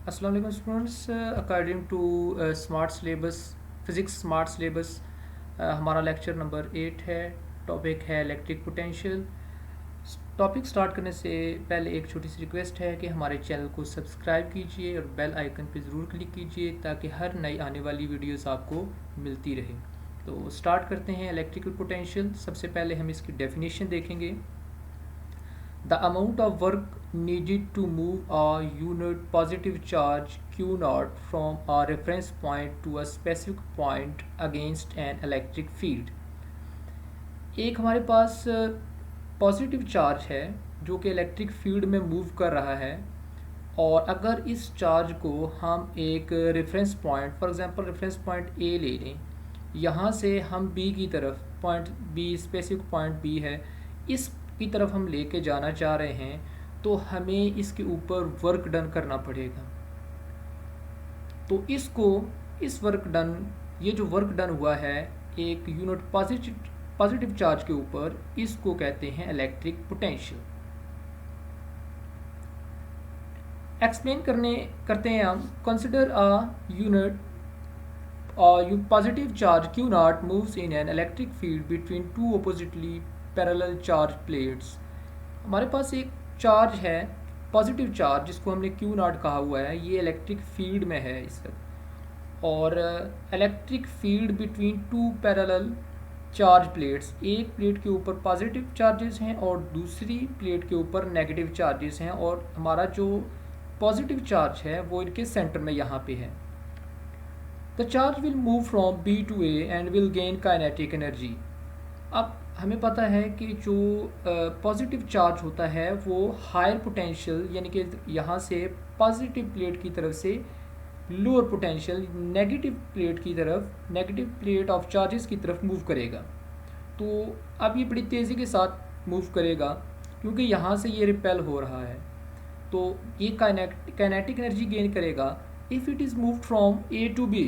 अस्सलाम वालेकुम students. According to smart syllabus, physics smart syllabus, हमारा लेक्चर नंबर 8 है। टॉपिक है इलेक्ट्रिक पोटेंशियल। टॉपिक स्टार्ट करने से पहले एक छोटी सी रिक्वेस्ट है कि हमारे चैनल को सब्सक्राइब कीजिए और बेल आइकन पर ज़रूर क्लिक कीजिए ताकि हर नई आने वाली वीडियोस आपको मिलती रहे। तो स्टार्ट करते हैं इलेक्ट्रिकल पोटेंशियल। सबसे पहले हम इसकी डेफिनेशन देखेंगे। The amount of work needed to move a unit positive charge Q naught from a reference point to a specific point against an electric field। एक हमारे पास पॉजिटिव चार्ज है जो कि इलेक्ट्रिक फील्ड में मूव कर रहा है, और अगर इस चार्ज को हम एक reference point, for example reference point A ले लें, यहाँ से हम बी की तरफ, point B specific point B है, इस की तरफ हम लेके जाना चाह रहे हैं, तो हमें इसके ऊपर वर्क डन करना पड़ेगा। तो इस वर्क डन, ये जो वर्क डन हुआ है एक यूनिट पॉजिटिव चार्ज के ऊपर, इसको कहते हैं इलेक्ट्रिक पोटेंशियल। एक्सप्लेन करते हैं हम। Consider a unit positive charge Q naught moves in an electric field between two oppositely parallel charge plates. हमारे पास एक चार्ज है पॉजिटिव चार्ज जिसको हमने Q naught कहा हुआ है, ये इलेक्ट्रिक फील्ड में है इस वक्त, और electric field between two parallel charge plates, एक प्लेट के ऊपर पॉजिटिव चार्जेस हैं और दूसरी प्लेट के ऊपर नेगेटिव चार्जेस हैं, और हमारा जो पॉजिटिव चार्ज है वो इनके सेंटर में यहाँ पे है। The charge will move from B to A and will gain kinetic energy. अब हमें पता है कि जो पॉजिटिव चार्ज होता है वो हायर पोटेंशियल, यानी कि यहाँ से पॉजिटिव प्लेट की तरफ से लोअर पोटेंशियल नेगेटिव प्लेट की तरफ, नेगेटिव प्लेट ऑफ चार्जेस की तरफ मूव करेगा। तो अब ये बड़ी तेज़ी के साथ मूव करेगा क्योंकि यहाँ से ये रिपेल हो रहा है, तो ये काइनेटिक एनर्जी गेन करेगा। If it is move from A to B,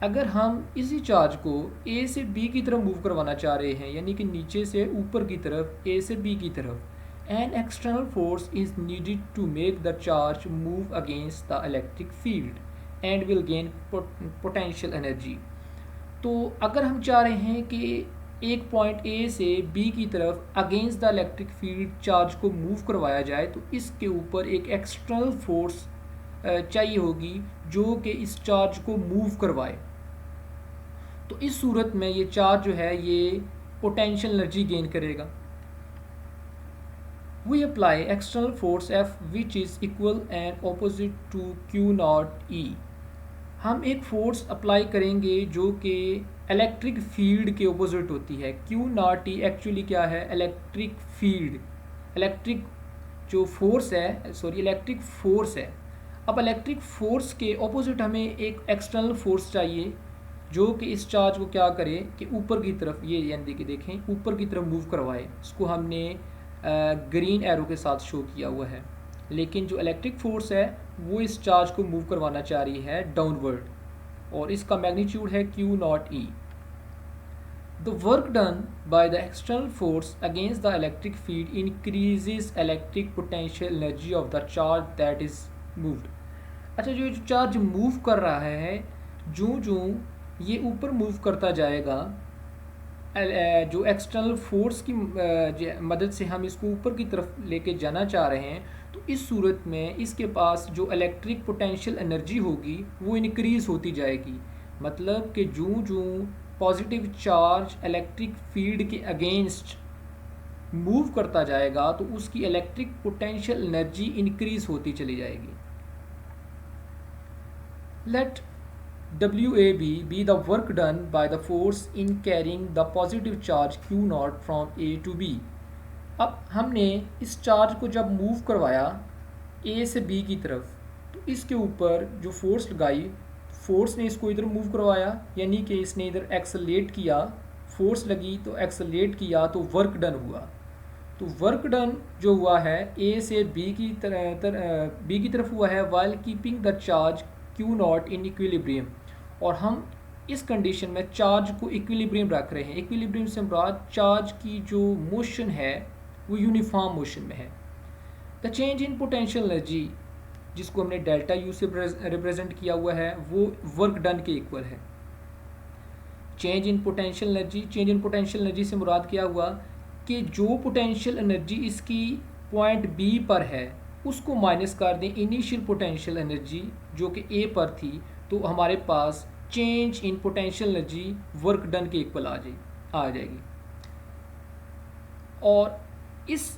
अगर हम इसी चार्ज को A से B की तरफ मूव करवाना चाह रहे हैं, यानी कि नीचे से ऊपर की तरफ A से B की तरफ, an external force is needed to make the charge move against the electric field and will gain potential energy. तो अगर हम चाह रहे हैं कि एक पॉइंट A से B की तरफ against the electric field charge को मूव करवाया जाए, तो इसके ऊपर एक एक्सटर्नल फोर्स चाहिए होगी जो कि इस चार्ज को मूव करवाए। तो इस सूरत में ये चार्ज जो है ये पोटेंशियल एनर्जी गेन करेगा। We apply external force F which is equal and opposite to Q naught E। हम एक फोर्स अप्लाई करेंगे जो कि इलेक्ट्रिक फील्ड के ऑपोजिट होती है। Q naught E एक्चुअली क्या है? इलेक्ट्रिक फील्ड, इलेक्ट्रिक जो फोर्स है, सॉरी इलेक्ट्रिक फोर्स है। अब इलेक्ट्रिक फोर्स के ऑपोजिट हमें एक एक्सटर्नल फोर्स चाहिए जो कि इस चार्ज को क्या करे कि ऊपर की तरफ, ये यानी कि देखें ऊपर की तरफ मूव करवाए। इसको हमने ग्रीन एरो के साथ शो किया हुआ है। लेकिन जो इलेक्ट्रिक फोर्स है वो इस चार्ज को मूव करवाना चाह रही है डाउनवर्ड, और इसका मैग्नीट्यूड है Q naught E। The work done by the external force against the electric field increases electric potential energy of the charge that is moved. अच्छा, जो चार्ज मूव कर रहा है, जो ये ऊपर मूव करता जाएगा, जो एक्सटर्नल फोर्स की मदद से हम इसको ऊपर की तरफ लेके जाना चाह रहे हैं, तो इस सूरत में इसके पास जो इलेक्ट्रिक पोटेंशियल एनर्जी होगी वो इंक्रीज़ होती जाएगी। मतलब कि जो पॉजिटिव चार्ज इलेक्ट्रिक फील्ड के अगेंस्ट मूव करता जाएगा तो उसकी इलेक्ट्रिक पोटेंशियल एनर्जी इंक्रीज़ होती चली जाएगी। Let WAB be the work done by the force in carrying the positive charge Q naught from A to B। अब हमने इस चार्ज को जब मूव करवाया A से B की तरफ, तो इसके ऊपर जो फोर्स लगाई, फोर्स ने इसको इधर मूव करवाया, यानी कि इसने इधर एक्सेलरेट किया, फोर्स लगी तो एक्सेलरेट किया, तो वर्क डन हुआ। तो वर्क डन जो हुआ है A से B की तरफ हुआ है while keeping the charge Q naught in equilibrium, और हम इस कंडीशन में चार्ज को इक्विलिब्रियम रख रहे हैं। इक्विलिब्रियम से मुराद चार्ज की जो मोशन है वो यूनिफॉर्म मोशन में है। The change in potential energy जिसको हमने डेल्टा यू से रिप्रेजेंट किया हुआ है, वो वर्क डन के इक्वल है। Change in potential energy, change in potential energy से मुराद क्या हुआ कि जो पोटेंशियल एनर्जी इसकी पॉइंट बी पर है उसको माइनस कर दें इनिशियल पोटेंशियल एनर्जी जो कि ए पर थी, तो हमारे पास change in potential energy work done के इक्वल आ जाएगी। और इस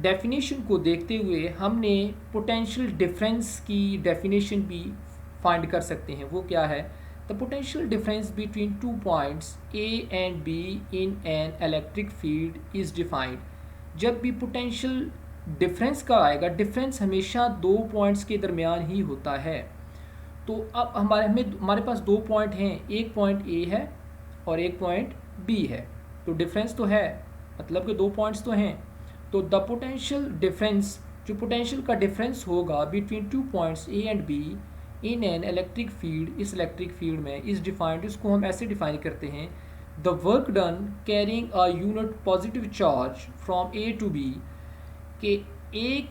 डेफिनेशन को देखते हुए हमने पोटेंशियल डिफरेंस की डेफिनेशन भी फाइंड कर सकते हैं। वो क्या है? The potential difference between two points A and B in an electric field is defined. जब भी पोटेंशियल डिफरेंस का आएगा, डिफरेंस हमेशा दो पॉइंट्स के दरमियान ही होता है। तो अब हमारे पास दो पॉइंट हैं, एक पॉइंट ए है और एक पॉइंट बी है, तो डिफरेंस तो है, मतलब कि दो पॉइंट्स तो हैं। तो द पोटेंशियल डिफरेंस, जो पोटेंशियल का डिफरेंस होगा between two points A and B in an electric field, इस इलेक्ट्रिक फील्ड में इज़ डिफाइंड, इसको हम ऐसे डिफाइन करते हैं the work done carrying a unit positive charge from A to B, कि एक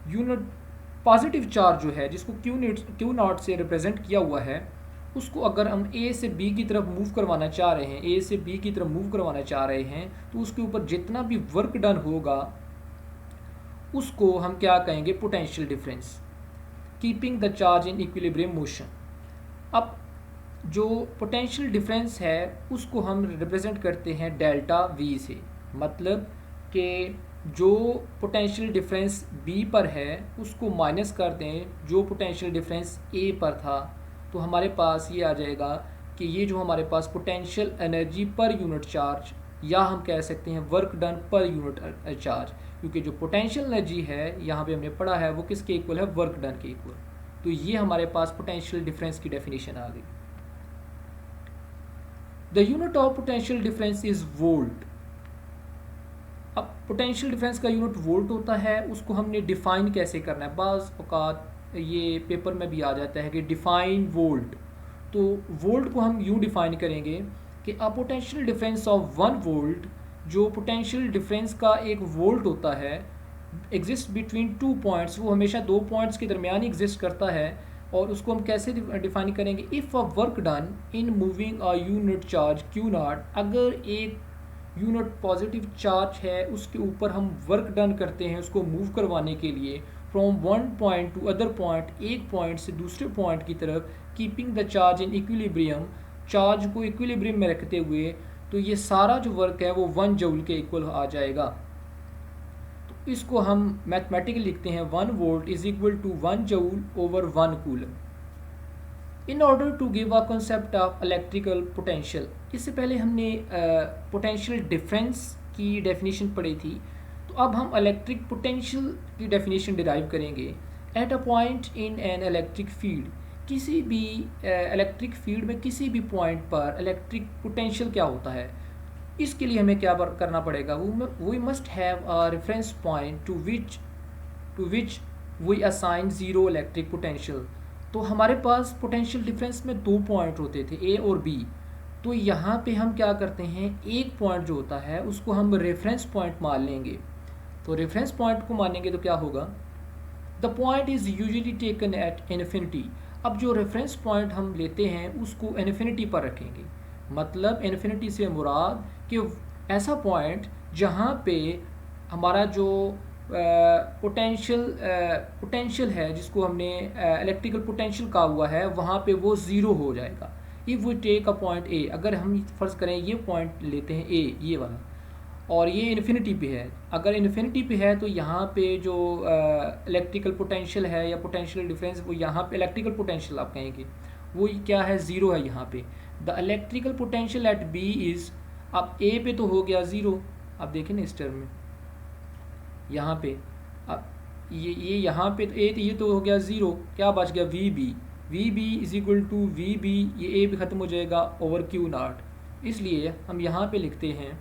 यूनिट पॉजिटिव चार्ज जो है जिसको क्यू नॉट से रिप्रेजेंट किया हुआ है, उसको अगर हम ए से बी की तरफ मूव करवाना चाह रहे हैं, ए से बी की तरफ मूव करवाना चाह रहे हैं, तो उसके ऊपर जितना भी वर्क डन होगा उसको हम क्या कहेंगे? Potential difference, keeping the charge in equilibrium motion. अब जो पोटेंशियल डिफरेंस है उसको हम रिप्रेजेंट करते हैं डेल्टा वी से, मतलब कि जो पोटेंशियल डिफरेंस बी पर है उसको माइनस कर दें जो पोटेंशियल डिफरेंस ए पर था, तो हमारे पास ये आ जाएगा कि ये जो हमारे पास potential energy per unit charge, या हम कह सकते हैं work done per unit charge, क्योंकि जो पोटेंशियल एनर्जी है यहाँ पे हमने पढ़ा है वो किसके इक्वल है? वर्क डन के इक्वल। तो ये हमारे पास पोटेंशियल डिफरेंस की डेफिनेशन आ गई। The unit of potential difference is volt. अब पोटेंशियल डिफरेंस का यूनिट वोल्ट होता है, उसको हमने डिफाइन कैसे करना है? बाज़ औक़ात ये पेपर में भी आ जाता है कि डिफाइन वोल्ट। तो वोल्ट को हम यूँ डिफाइन करेंगे कि a potential difference of 1 volt, जो पोटेंशियल डिफरेंस का एक वोल्ट होता है, एग्जिस्ट बिटवीन टू पॉइंट्स, वो हमेशा दो पॉइंट्स के दरमियान ही एग्जिस्ट करता है। और उसको हम कैसे डिफाइन करेंगे? If a work done in moving a unit charge Q not, अगर एक यूनिट पॉजिटिव चार्ज है उसके ऊपर हम वर्क डन करते हैं उसको मूव करवाने के लिए from one point two other point, एक पॉइंट से दूसरे पॉइंट की तरफ, keeping the charge in equilibrium, charge को इक्विलिब्रियम में रखते हुए, तो ये सारा जो वर्क है वो 1 जूल के इक्वल आ जाएगा। तो इसको हम मैथमेटिकली लिखते हैं 1 volt is equal to 1 joule over 1 coulomb. In order to give a concept of electrical potential, इससे पहले हमने पोटेंशियल डिफरेंस की डेफिनेशन पढ़ी थी, तो अब हम इलेक्ट्रिक पोटेंशियल की डेफिनेशन डिराइव करेंगे। At a point in an electric field, किसी भी इलेक्ट्रिक फील्ड में किसी भी पॉइंट पर इलेक्ट्रिक पोटेंशियल क्या होता है, इसके लिए हमें क्या करना पड़ेगा? We must have a reference point to which we assign zero electric potential. तो हमारे पास पोटेंशियल डिफरेंस में दो पॉइंट होते थे, ए और बी। तो यहाँ पे हम क्या करते हैं, एक पॉइंट जो होता है उसको हम रेफरेंस पॉइंट मान लेंगे। तो रेफरेंस पॉइंट को मानेंगे तो क्या होगा? The point is usually taken at infinity. अब जो रेफरेंस पॉइंट हम लेते हैं उसको इन्फिनिटी पर रखेंगे, मतलब इन्फिनिटी से मुराद कि ऐसा पॉइंट जहाँ पे हमारा जो पोटेंशियल है जिसको हमने इलेक्ट्रिकल पोटेंशियल कहा हुआ है, वहाँ पे वो ज़ीरो हो जाएगा। If we take a point A, अगर हम फ़र्ज़ करें ये पॉइंट लेते हैं ए, ये वाला, और ये इन्फिनिटी पे है, अगर इन्फिनिटी पे है तो यहाँ पे जो इलेक्ट्रिकल पोटेंशियल है या पोटेंशियल डिफरेंस, वो यहाँ पे इलेक्ट्रिकल पोटेंशियल आप कहेंगे वो क्या है? ज़ीरो है यहाँ पे। The electrical potential at B is, अब ए पे तो हो गया ज़ीरो, अब देखें ना इस टर्म में यहाँ पे, अब ये यहाँ पे तो ये तो हो गया ज़ीरो, क्या बच गया? V B is equal to V B, ये ए भी ख़त्म हो जाएगा ओवर क्यू नॉट। इसलिए हम यहाँ पे लिखते हैं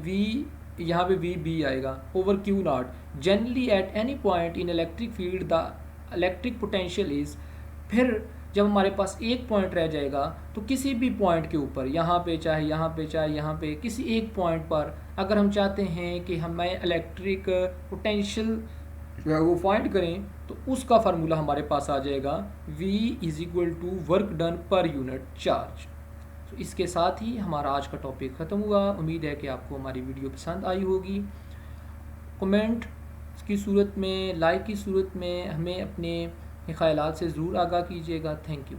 वी, यहाँ पे वी बी आएगा over Q not. Generally at any point in electric field the electric potential is, फिर जब हमारे पास एक पॉइंट रह जाएगा तो किसी भी पॉइंट के ऊपर, यहाँ पे चाहे यहाँ पे चाहे यहाँ पे, किसी एक पॉइंट पर अगर हम चाहते हैं कि हमें इलेक्ट्रिक पोटेंशियल जो है वो फाइंड करें तो उसका फार्मूला हमारे पास आ जाएगा V is equal to work done per unit charge. तो इसके साथ ही हमारा आज का टॉपिक ख़त्म हुआ। उम्मीद है कि आपको हमारी वीडियो पसंद आई होगी। कमेंट की सूरत में, लाइक की सूरत में हमें अपने ख्यालात से ज़रूर आगाह कीजिएगा। Thank you.